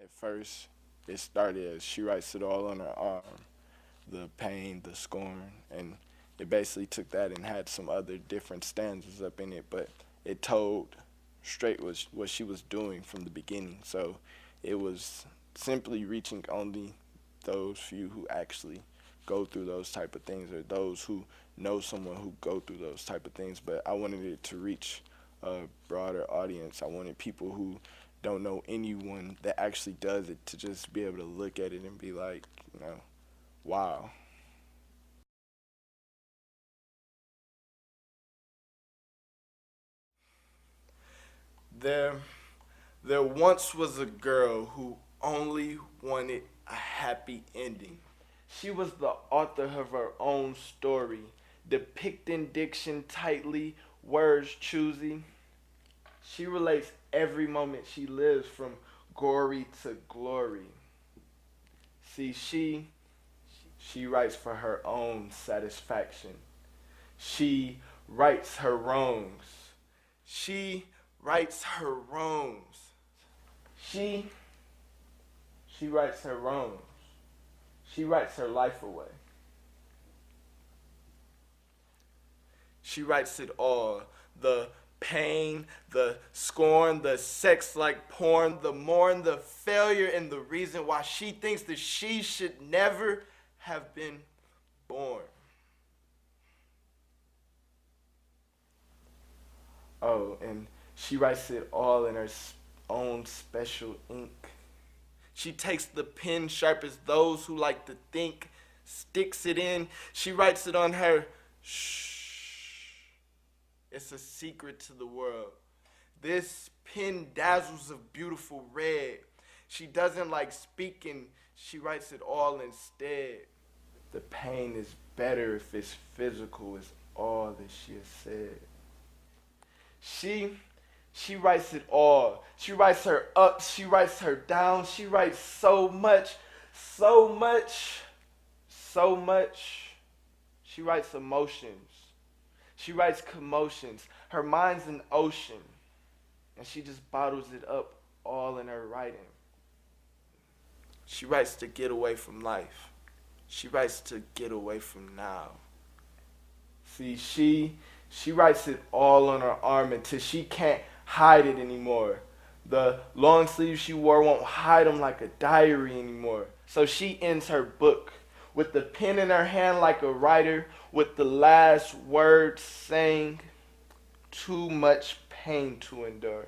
At first, it started as she writes it all on her arm, the pain, the scorn, and it basically took that and had some other different stanzas up in it, but it told straight was what she was doing from the beginning. So it was simply reaching only those few who actually go through those type of things, or those who know someone who go through those type of things. But I wanted it to reach a broader audience. I wanted people who don't know anyone that actually does it to just be able to look at it and be like, wow. There, there once was a girl who only wanted a happy ending. She was the author of her own story, depicting diction tightly, words choosy. She relates every moment she lives from gory to glory. See, she writes for her own satisfaction. She rights her wrongs. She rights her wrongs. She she writes her wrongs. She writes her life away. She writes it all. The pain, the scorn, the sex like porn, the mourn, the failure, and the reason why she thinks that she should never have been born. Oh, and she writes it all in her own special ink. She takes the pen sharp as those who like to think, sticks it in. She writes it on her shh. It's a secret to the world. This pen dazzles of beautiful red. She doesn't like speaking, she writes it all instead. The pain is better if it's physical, is all that she has said. She she writes it all. She writes her up, she writes her down, she writes so much, so much, so much. She writes emotions. She writes commotions. Her mind's an ocean. And she just bottles it up all in her writing. She writes to get away from life. She writes to get away from now. See, she writes it all on her arm until she can't hide it anymore. The long sleeves she wore won't hide them like a diary anymore. So she ends her book with the pen in her hand like a writer, with the last word saying, too much pain to endure.